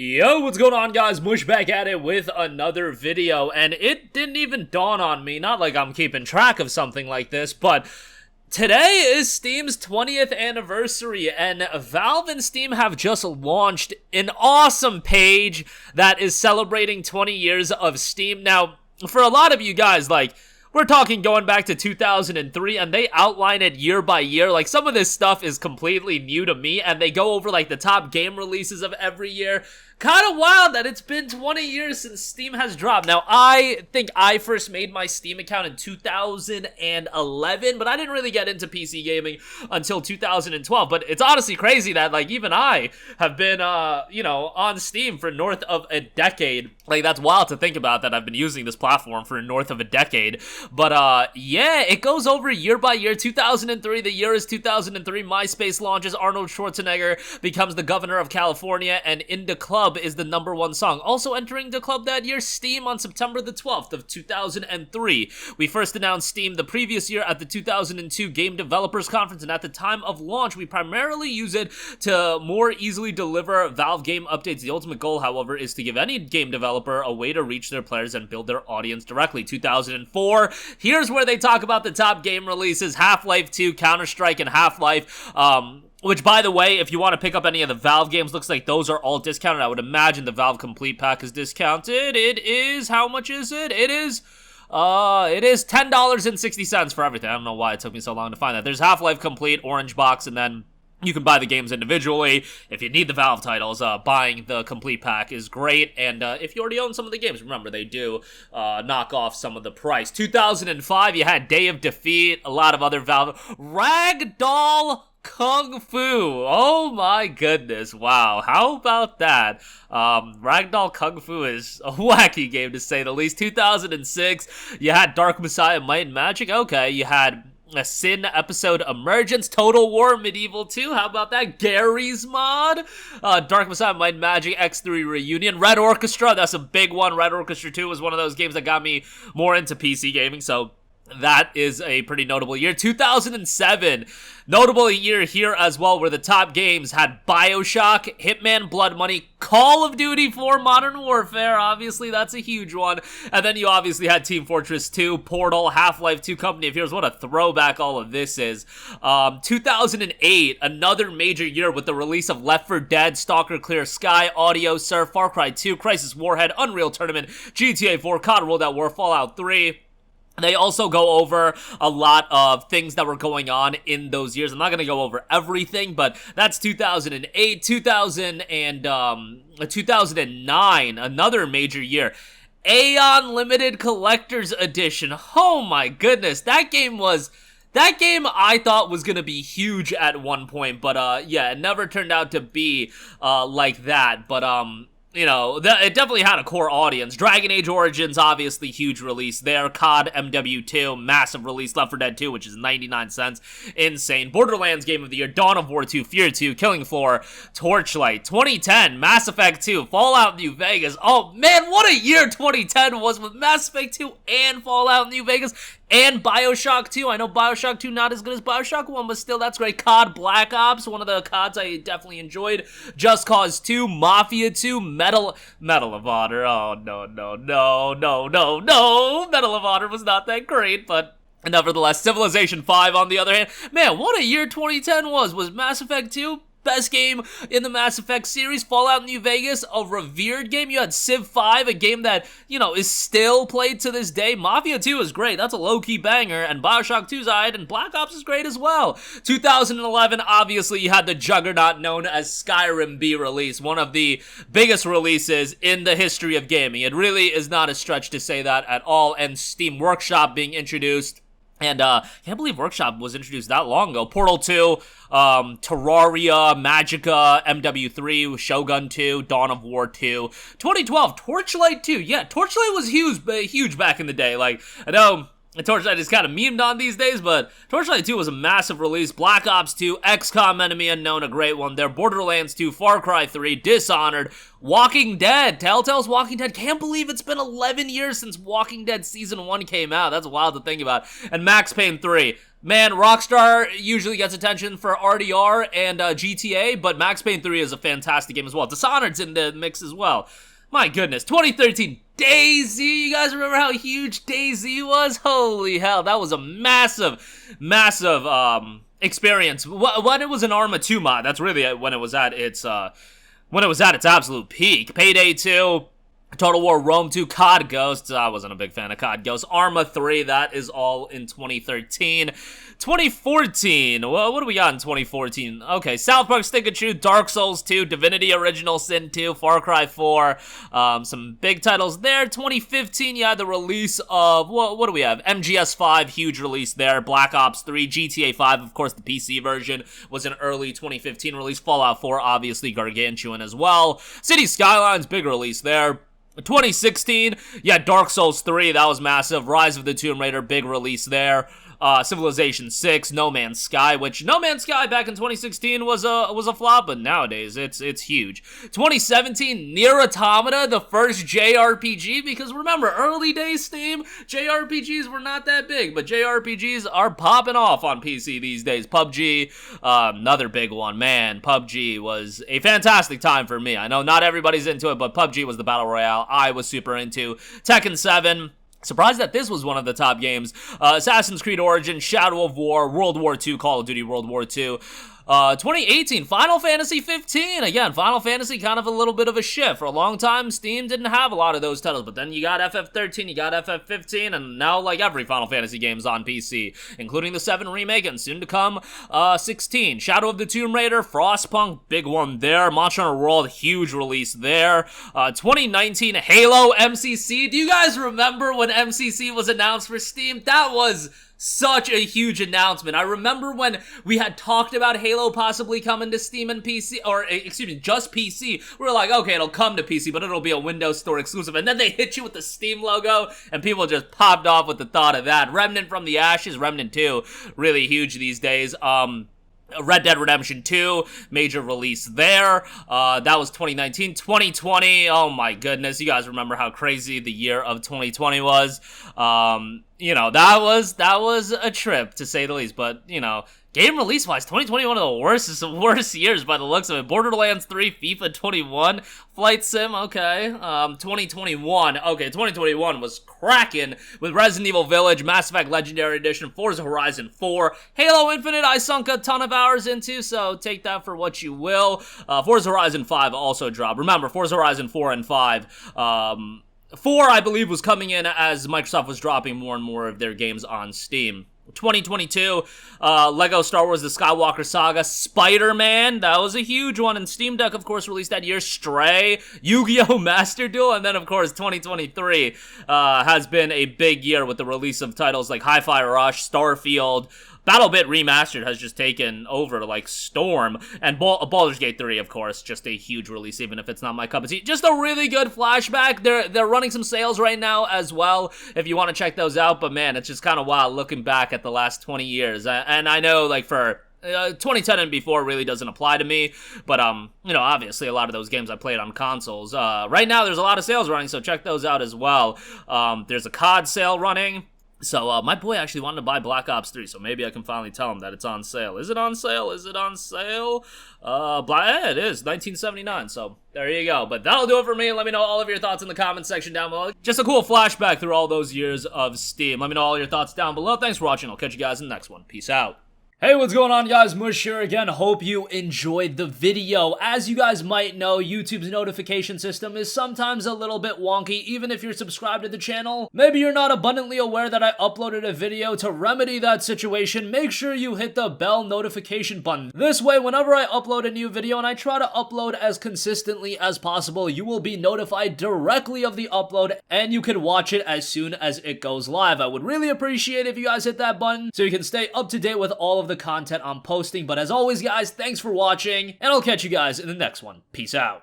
Yo, what's going on, guys? Mush back at it with another video, and it didn't even dawn on me, not like I'm keeping track of something like this, but today is Steam's 20th anniversary, and Valve and Steam have just launched an awesome page that is celebrating 20 years of Steam. Now, for a lot of you guys, we're talking going back to 2003, and they outline it year by year. Like, some of this stuff is completely new to me, and they go over, the top game releases of every year. Kind of wild that it's been 20 years since Steam has dropped. Now, I think I first made my Steam account in 2011, but I didn't really get into PC gaming until 2012. But it's honestly crazy that, even I have been, on Steam for north of a decade. That's wild to think about, that I've been using this platform for north of a decade. But, yeah, it goes over year by year. 2003, the year is 2003. MySpace launches. Arnold Schwarzenegger becomes the governor of California, and In Da Club is the #1 song. Also entering the club that year, Steam on September the 12th of 2003. We first announced Steam the previous year at the 2002 Game Developers Conference, and at the time of launch, we primarily use it to more easily deliver Valve game updates. The ultimate goal, however, is to give any game developer a way to reach their players and build their audience directly. 2004, here's where they talk about the top game releases: Half-Life 2, Counter-Strike, and Half-Life. Which, by the way, if you want to pick up any of the Valve games, looks like those are all discounted. I would imagine the Valve Complete Pack is discounted. It is, how much is it? It is $10.60 for everything. I don't know why it took me so long to find that. There's Half-Life Complete, Orange Box, and then you can buy the games individually. If you need the Valve titles, buying the Complete Pack is great. And if you already own some of the games, remember, they do knock off some of the price. 2005, you had Day of Defeat, a lot of other Valve. Ragdoll Kung Fu. Oh my goodness. Wow. How about that? Ragdoll Kung Fu is a wacky game, to say the least. 2006, you had Dark Messiah Might and Magic. Okay, you had a Sin episode Emergence, Total War Medieval 2, how about that? Gary's Mod, Dark Messiah Might and Magic X3 Reunion, Red Orchestra, that's a big one. Red Orchestra 2 was one of those games that got me more into PC gaming, so that is a pretty notable year. 2007, notable year here as well, where the top games had BioShock, Hitman, Blood Money, Call of Duty 4, Modern Warfare, obviously that's a huge one, and then you obviously had Team Fortress 2, Portal, Half-Life 2, Company of Heroes. What a throwback all of this is. 2008, another major year with the release of Left 4 Dead, Stalker Clear Sky, Audio Surf, Far Cry 2, Crisis Warhead, Unreal Tournament, GTA 4, COD World at War, Fallout 3. They also go over a lot of things that were going on in those years. I'm not going to go over everything, but that's 2008, 2009, another major year. Aeon Limited Collector's Edition. Oh my goodness, that game I thought was going to be huge at one point, but yeah, it never turned out to be like that, but it definitely had a core audience. Dragon Age Origins, obviously huge release there. COD MW2, massive release. Left 4 Dead 2, which is 99 cents. Insane. Borderlands Game of the Year, Dawn of War 2, Fear 2, Killing Floor, Torchlight. 2010, Mass Effect 2, Fallout New Vegas. Oh man, what a year 2010 was with Mass Effect 2 and Fallout New Vegas. And BioShock 2. I know BioShock 2 not as good as BioShock 1, but still, that's great. COD Black Ops, one of the CODs I definitely enjoyed. Just Cause 2, Mafia 2, Medal of Honor. Oh, no. Medal of Honor was not that great, but nevertheless, Civilization 5, on the other hand. Man, what a year 2010 was. Was Mass Effect 2? Best game in the Mass Effect series. Fallout New Vegas, a revered game. You had Civ 5, a game that, is still played to this day. Mafia 2 is great. That's a low-key banger. And BioShock 2's alright, and Black Ops is great as well. 2011, obviously, you had the juggernaut known as Skyrim be released. One of the biggest releases in the history of gaming. It really is not a stretch to say that at all. And Steam Workshop being introduced. And, can't believe Workshop was introduced that long ago. Portal 2, Terraria, Magicka, MW3, Shogun 2, Dawn of War 2. 2012, Torchlight 2. Yeah, Torchlight was huge back in the day. I know Torchlight is kind of memed on these days, but Torchlight 2 was a massive release. Black Ops 2, XCOM Enemy Unknown, a great one there. Borderlands 2, Far Cry 3, Dishonored, Walking Dead, Telltale's Walking Dead. Can't believe it's been 11 years since Walking Dead Season 1 came out. That's wild to think about. And Max Payne 3. Man, Rockstar usually gets attention for RDR and GTA, but Max Payne 3 is a fantastic game as well. Dishonored's in the mix as well. My goodness, 2013 DayZ. You guys remember how huge DayZ was? Holy hell, that was a massive, massive experience. When it was an Arma 2 mod, that's really when it was at its absolute peak. Payday 2. Total War Rome 2, COD Ghosts. I wasn't a big fan of COD Ghosts. Arma 3, that is all in 2013. 2014, well, what do we got in 2014? Okay, South Park Stick of Truth, Dark Souls 2, Divinity Original Sin 2, Far Cry 4, some big titles there. 2015, you had the release of, what do we have? MGS 5, huge release there. Black Ops 3, GTA 5, of course, the PC version was an early 2015 release. Fallout 4, obviously, gargantuan as well. City Skylines, big release there. 2016, yeah, Dark Souls 3, that was massive. Rise of the Tomb Raider, big release there. Civilization 6, No Man's Sky, which No Man's Sky back in 2016 was a flop, but nowadays it's huge. 2017, Nier Automata, the first JRPG, because remember, early days Steam, JRPGs were not that big, but JRPGs are popping off on PC these days. PUBG, another big one, man. PUBG was a fantastic time for me. I know not everybody's into it, but PUBG was the battle royale I was super into. Tekken 7. Surprised that this was one of the top games. Assassin's Creed Origins, Shadow of War, World War II, Call of Duty World War II. 2018, Final Fantasy 15. Again, Final Fantasy kind of a little bit of a shift. For a long time, Steam didn't have a lot of those titles, but then you got FF13, you got FF15, and now like every Final Fantasy game's on PC, including the 7 remake and soon to come 16. Shadow of the Tomb Raider, Frostpunk, big one there. Monster Hunter World, huge release there. 2019, Halo MCC. Do you guys remember when MCC was announced for Steam? That was such a huge announcement. I remember when we had talked about Halo possibly coming to Steam and PC, or excuse me, just PC. We were like, okay, it'll come to PC, but it'll be a Windows Store exclusive. And then they hit you with the Steam logo, and people just popped off with the thought of that. Remnant from the Ashes, Remnant 2, really huge these days. Red Dead Redemption 2, major release there. That was 2019. 2020, oh my goodness, you guys remember how crazy the year of 2020 was. You know, that was a trip, to say the least, but, you know, game release-wise, 2020, one of the worst years by the looks of it. Borderlands 3, FIFA 21, Flight Sim, okay. 2021, okay, 2021 was cracking with Resident Evil Village, Mass Effect Legendary Edition, Forza Horizon 4, Halo Infinite, I sunk a ton of hours into, so take that for what you will. Forza Horizon 5 also dropped. Remember, Forza Horizon 4 and 5, 4, I believe, was coming in as Microsoft was dropping more and more of their games on Steam. 2022, Lego Star Wars The Skywalker Saga, Spider-Man, that was a huge one, and Steam Deck, of course, released that year, Stray, Yu-Gi-Oh! Master Duel, and then, of course, 2023 has been a big year with the release of titles like Hi-Fi Rush, Starfield, BattleBit Remastered has just taken over like storm, and Baldur's Gate 3, of course, just a huge release, even if it's not my cup of tea. Just a really good flashback. They're running some sales right now as well, if you want to check those out, but man, it's just kind of wild looking back at the last 20 years, and I know, like, for 2010 and before really doesn't apply to me, but you know, obviously a lot of those games I played on consoles. Right now there's a lot of sales running, so check those out as well. There's a COD sale running. So, my boy actually wanted to buy Black Ops 3, so maybe I can finally tell him that it's on sale. Is it on sale? Is it on sale? Yeah, it is. 1979, so there you go. But that'll do it for me. Let me know all of your thoughts in the comments section down below. Just a cool flashback through all those years of Steam. Let me know all your thoughts down below. Thanks for watching. I'll catch you guys in the next one. Peace out. Hey, what's going on, guys? Mush here again. Hope you enjoyed the video. As you guys might know, YouTube's notification system is sometimes a little bit wonky, even if you're subscribed to the channel. Maybe you're not abundantly aware that I uploaded a video. To remedy that situation, make sure you hit the bell notification button. This way, whenever I upload a new video, and I try to upload as consistently as possible, you will be notified directly of the upload, and you can watch it as soon as it goes live. I would really appreciate it if you guys hit that button, so you can stay up to date with all of the content I'm posting. But as always, guys, thanks for watching, and I'll catch you guys in the next one. Peace out.